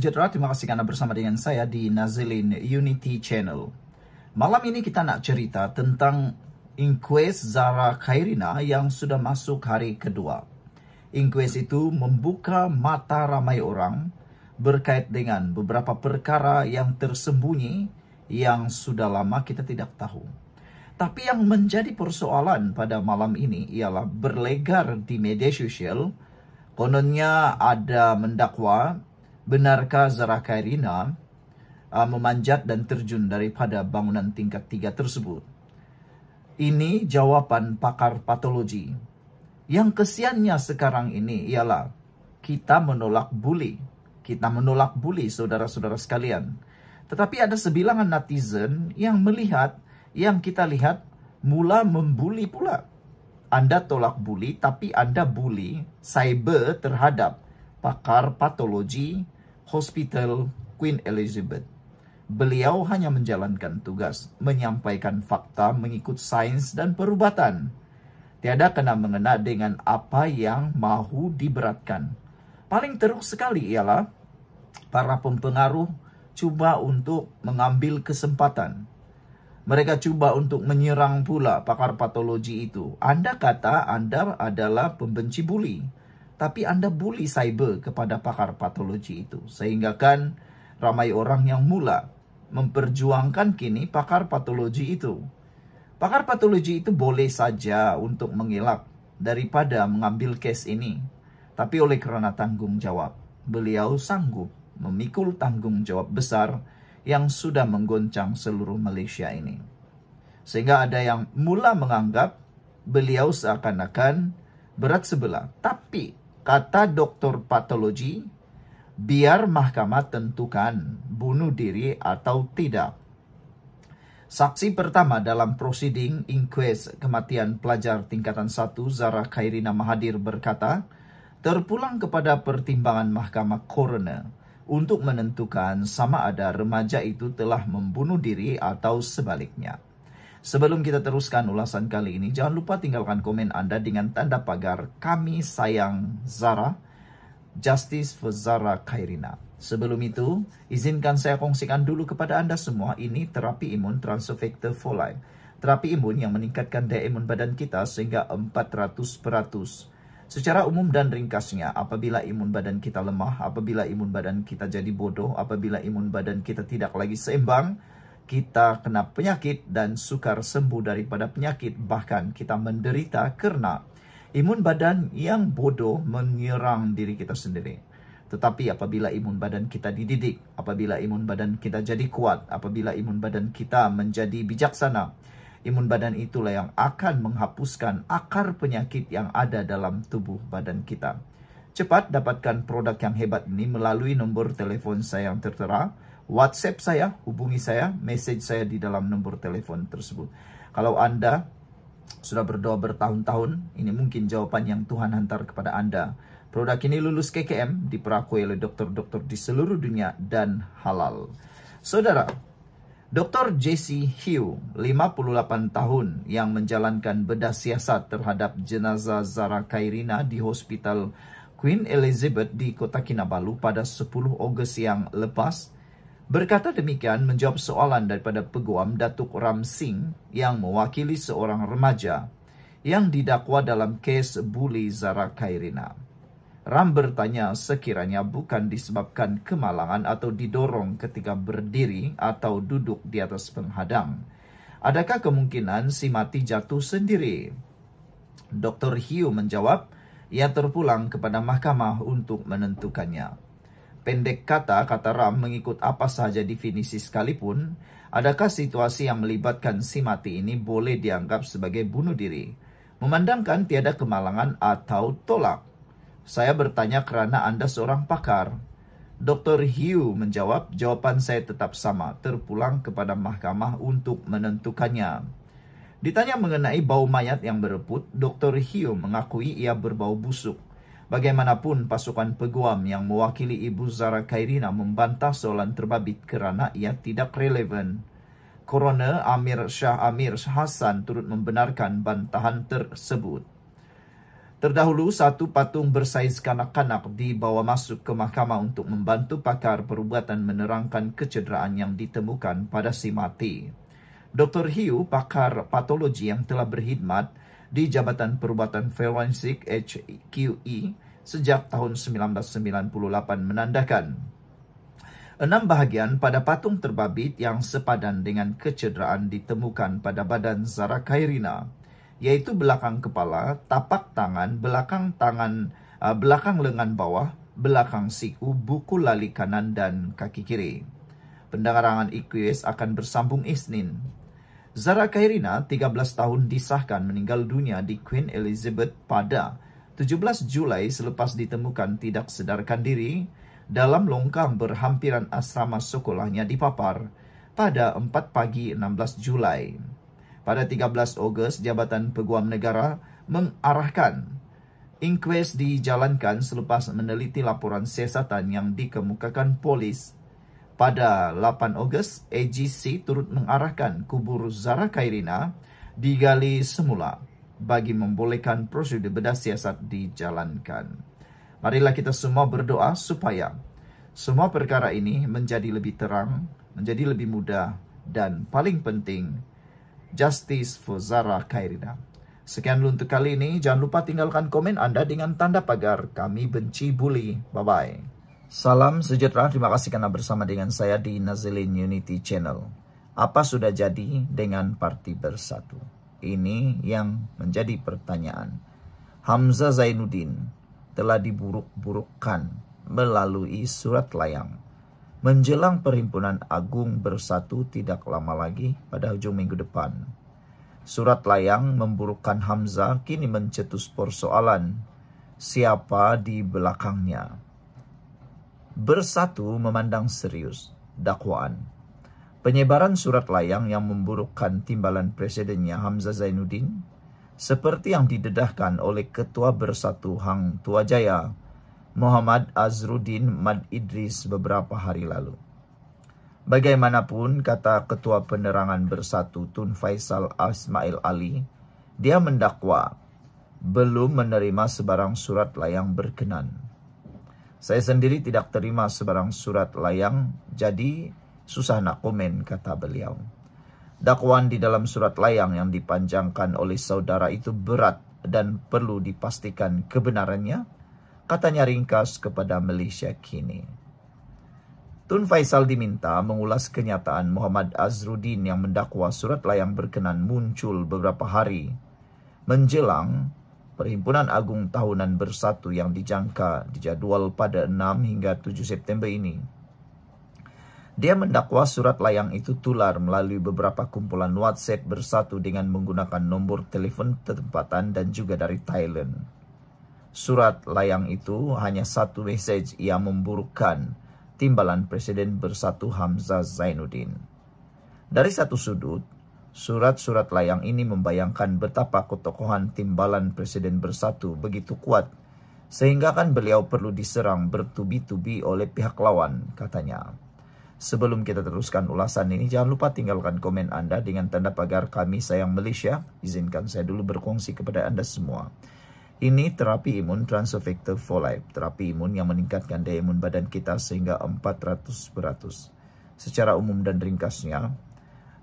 sejahtera, terima kasih karena bersama dengan saya di Nazilin Unity Channel. Malam ini kita nak cerita tentang inquest Zara Khairina yang sudah masuk hari kedua. Inquest itu membuka mata ramai orang berkait dengan beberapa perkara yang tersembunyi yang sudah lama kita tidak tahu. Tapi yang menjadi persoalan pada malam ini ialah berlegar di media sosial. Kononnya ada mendakwa, benarkah Zara Khairina memanjat dan terjun daripada bangunan tingkat 3 tersebut? Ini jawapan pakar patologi. Yang kesiannya sekarang ini ialah kita menolak bully. Kita menolak bully, saudara-saudara sekalian. Tetapi ada sebilangan netizen yang melihat, yang kita lihat mula membuli pula. Anda tolak bully, tapi Anda bully cyber terhadap pakar patologi Hospital Queen Elizabeth. Beliau hanya menjalankan tugas, menyampaikan fakta mengikut sains dan perubatan. Tiada kena mengena dengan apa yang mahu diberatkan. Paling teruk sekali ialah para pempengaruh cuba untuk mengambil kesempatan. Mereka cuba untuk menyerang pula pakar patologi itu. Anda kata Anda adalah pembenci bully. Tapi Anda bully cyber kepada pakar patologi itu. Sehingga kan ramai orang yang mula memperjuangkan kini pakar patologi itu. Pakar patologi itu boleh saja untuk mengelak daripada mengambil kes ini. Tapi oleh kerana tanggung jawab, beliau sanggup memikul tanggung jawab besar yang sudah menggoncang seluruh Malaysia ini. Sehingga ada yang mula menganggap beliau seakan-akan berat sebelah. Tapi kata doktor patologi, biar mahkamah tentukan bunuh diri atau tidak. Saksi pertama dalam prosiding inquest kematian pelajar tingkatan 1 Zara Khairina Mahathir berkata, terpulang kepada pertimbangan mahkamah coroner untuk menentukan sama ada remaja itu telah membunuh diri atau sebaliknya. Sebelum kita teruskan ulasan kali ini, jangan lupa tinggalkan komen anda dengan tanda pagar kami sayang Zara, Justice for Zara Khairina. Sebelum itu, izinkan saya kongsikan dulu kepada anda semua, ini terapi imun Transfer Factor for Life. Terapi imun yang meningkatkan daya imun badan kita sehingga 400%. Secara umum dan ringkasnya, apabila imun badan kita lemah, apabila imun badan kita jadi bodoh, apabila imun badan kita tidak lagi seimbang, kita kena penyakit dan sukar sembuh daripada penyakit. Bahkan kita menderita kerana imun badan yang bodoh menyerang diri kita sendiri. Tetapi apabila imun badan kita dididik, apabila imun badan kita jadi kuat, apabila imun badan kita menjadi bijaksana, imun badan itulah yang akan menghapuskan akar penyakit yang ada dalam tubuh badan kita. Cepat dapatkan produk yang hebat ini melalui nombor telefon saya yang tertera, WhatsApp saya, hubungi saya, message saya di dalam nombor telefon tersebut. Kalau anda sudah berdoa bertahun-tahun, ini mungkin jawapan yang Tuhan hantar kepada anda. Produk ini lulus KKM, diperakui oleh dokter-dokter di seluruh dunia dan halal. Saudara, Dr. J.C. Hugh, 58 tahun, yang menjalankan bedah siasat terhadap jenazah Zara Khairina di Hospital Queen Elizabeth di Kota Kinabalu pada 10 Ogos yang lepas, berkata demikian menjawab soalan daripada Peguam Datuk Ram Singh yang mewakili seorang remaja yang didakwa dalam kes bully Zara Khairina. Ram bertanya sekiranya bukan disebabkan kemalangan atau didorong ketika berdiri atau duduk di atas penghadang. Adakah kemungkinan si mati jatuh sendiri? Dr. Hugh menjawab, ia terpulang kepada mahkamah untuk menentukannya. Pendek kata Ram, mengikut apa sahaja definisi sekalipun, adakah situasi yang melibatkan si mati ini boleh dianggap sebagai bunuh diri? Memandangkan tiada kemalangan atau tolak. Saya bertanya kerana anda seorang pakar. Dr. Hugh menjawab, jawapan saya tetap sama, terpulang kepada mahkamah untuk menentukannya. Ditanya mengenai bau mayat yang bereput, Dr. Hugh mengakui ia berbau busuk. Bagaimanapun pasukan peguam yang mewakili Ibu Zara Khairina membantah soalan terbabit kerana ia tidak relevan. Coroner Amir Shah Hassan turut membenarkan bantahan tersebut. Terdahulu, satu patung bersaiz kanak-kanak dibawa masuk ke mahkamah untuk membantu pakar perubatan menerangkan kecederaan yang ditemukan pada si mati. Dr. Hiu, pakar patologi yang telah berkhidmat di Jabatan Perubatan Forensik HQE sejak tahun 1998 menandakan 6 bahagian pada patung terbabit yang sepadan dengan kecederaan ditemukan pada badan Zara Khairina, yaitu belakang kepala, tapak tangan, belakang lengan bawah, belakang siku, buku lali kanan dan kaki kiri. Pendengaran inkues akan bersambung Isnin. Zara Khairina, 13 tahun, disahkan meninggal dunia di Queen Elizabeth pada 17 Julai selepas ditemukan tidak sedarkan diri dalam longkang berhampiran asrama sekolahnya dipapar pada 4 pagi 16 Julai. Pada 13 Ogos, Jabatan Peguam Negara mengarahkan inkues dijalankan selepas meneliti laporan siasatan yang dikemukakan polis. Pada 8 Ogos, AGC turut mengarahkan kubur Zara Khairina digali semula bagi membolehkan prosedur bedah siasat dijalankan. Marilah kita semua berdoa supaya semua perkara ini menjadi lebih terang, menjadi lebih mudah, dan paling penting, justice for Zara Khairina. Sekian dulu untuk kali ini. Jangan lupa tinggalkan komen Anda dengan tanda pagar kami benci bully. Bye-bye. Salam sejahtera. Terima kasih karena bersama dengan saya di Nazilin Unity Channel. Apa sudah jadi dengan Parti Bersatu? Ini yang menjadi pertanyaan. Hamzah Zainuddin telah diburuk-burukkan melalui surat layang. Menjelang Perhimpunan Agung Bersatu tidak lama lagi pada hujung minggu depan. Surat layang memburukkan Hamzah kini mencetus persoalan siapa di belakangnya. Bersatu memandang serius dakwaan penyebaran surat layang yang memburukkan timbalan presidennya Hamzah Zainuddin seperti yang didedahkan oleh Ketua Bersatu Hang Tua Jaya Muhammad Azruddin Mad Idris beberapa hari lalu. Bagaimanapun, kata Ketua Penerangan Bersatu Tun Faisal Ismail Ali, dia mendakwa belum menerima sebarang surat layang berkenan. Saya sendiri tidak terima sebarang surat layang, jadi susah nak komen, kata beliau. Dakwaan di dalam surat layang yang dipanjangkan oleh saudara itu berat dan perlu dipastikan kebenarannya, katanya ringkas kepada Malaysia Kini. Tun Faisal diminta mengulas kenyataan Muhammad Azruddin yang mendakwa surat layang berkenan muncul beberapa hari menjelang Perhimpunan Agung Tahunan Bersatu yang dijangka dijadual pada 6 hingga 7 September ini. Dia mendakwa surat layang itu tular melalui beberapa kumpulan WhatsApp Bersatu dengan menggunakan nombor telefon tempatan dan juga dari Thailand. Surat layang itu hanya satu mesej yang memburukkan timbalan Presiden Bersatu Hamzah Zainuddin. Dari satu sudut, surat-surat layang ini membayangkan betapa ketokohan timbalan Presiden Bersatu begitu kuat, sehingga kan beliau perlu diserang bertubi-tubi oleh pihak lawan, katanya. Sebelum kita teruskan ulasan ini, jangan lupa tinggalkan komen Anda dengan tanda pagar kami sayang Malaysia. Izinkan saya dulu berkongsi kepada Anda semua. Ini terapi imun Transfer Factor for Life, terapi imun yang meningkatkan daya imun badan kita sehingga 400%. Secara umum dan ringkasnya,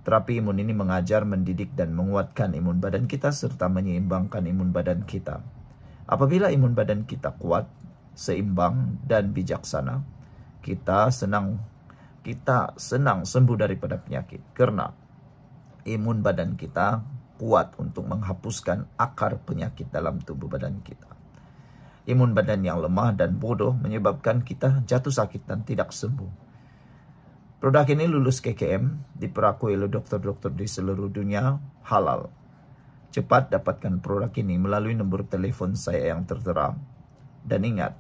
terapi imun ini mengajar, mendidik, dan menguatkan imun badan kita serta menyeimbangkan imun badan kita. Apabila imun badan kita kuat, seimbang, dan bijaksana, kita senang sembuh daripada penyakit karena imun badan kita kuat untuk menghapuskan akar penyakit dalam tubuh badan kita. Imun badan yang lemah dan bodoh menyebabkan kita jatuh sakit dan tidak sembuh. Produk ini lulus KKM, diperakui oleh dokter-dokter di seluruh dunia, halal. Cepat dapatkan produk ini melalui nombor telepon saya yang tertera. Dan ingat,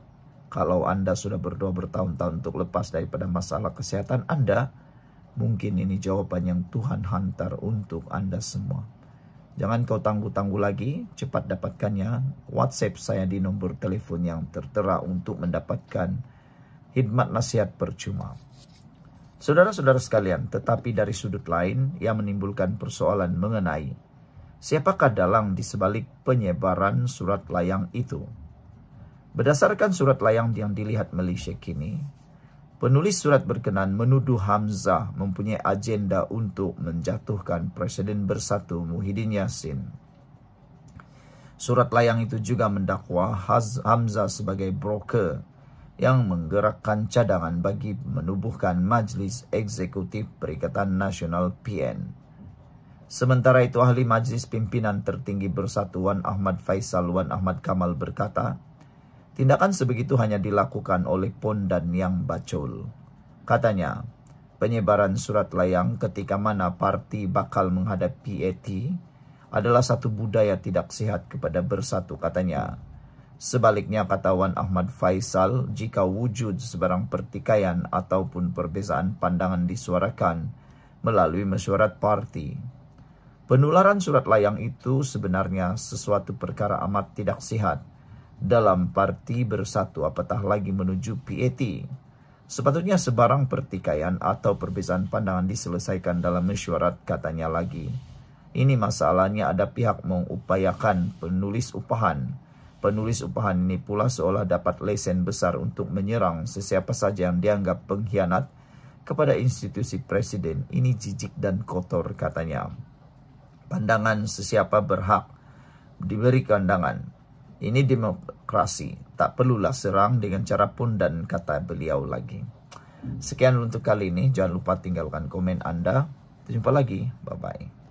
kalau Anda sudah berdoa bertahun-tahun untuk lepas daripada masalah kesehatan Anda, mungkin ini jawaban yang Tuhan hantar untuk Anda semua. Jangan kau tangguh-tangguh lagi, cepat dapatkannya. WhatsApp saya di nombor telepon yang tertera untuk mendapatkan khidmat nasihat percuma. Saudara-saudara sekalian, tetapi dari sudut lain yang menimbulkan persoalan mengenai Siapakah dalang di sebalik penyebaran surat layang itu? Berdasarkan surat layang yang dilihat Malaysia kini, penulis surat berkenan menuduh Hamzah mempunyai agenda untuk menjatuhkan Presiden Bersatu Muhyiddin Yassin. Surat layang itu juga mendakwa Hamzah sebagai broker yang menggerakkan cadangan bagi menubuhkan Majlis Eksekutif Perikatan Nasional PN. Sementara itu, ahli Majlis Pimpinan Tertinggi Bersatu Wan Ahmad Faisal Wan Ahmad Kamal berkata, tindakan sebegitu hanya dilakukan oleh pondan yang bacol. Katanya, penyebaran surat layang ketika mana parti bakal menghadap PAT adalah satu budaya tidak sihat kepada Bersatu, katanya. Sebaliknya, kata Wan Ahmad Faisal, jika wujud sebarang pertikaian ataupun perbezaan pandangan disuarakan melalui mesyuarat parti. Penularan surat layang itu sebenarnya sesuatu perkara amat tidak sihat dalam parti Bersatu, apatah lagi menuju PAT. Sepatutnya sebarang pertikaian atau perbezaan pandangan diselesaikan dalam mesyuarat, katanya lagi. Ini masalahnya ada pihak mengupayakan penulis upahan. Penulis upahan ini pula seolah dapat lesen besar untuk menyerang sesiapa saja yang dianggap pengkhianat kepada institusi presiden. Ini jijik dan kotor, katanya. Pandangan sesiapa berhak diberi pandangan. Ini demokrasi, tak perlulah serang dengan cara pondan, kata beliau lagi. Sekian untuk kali ini, jangan lupa tinggalkan komen Anda. Jumpa lagi, bye-bye.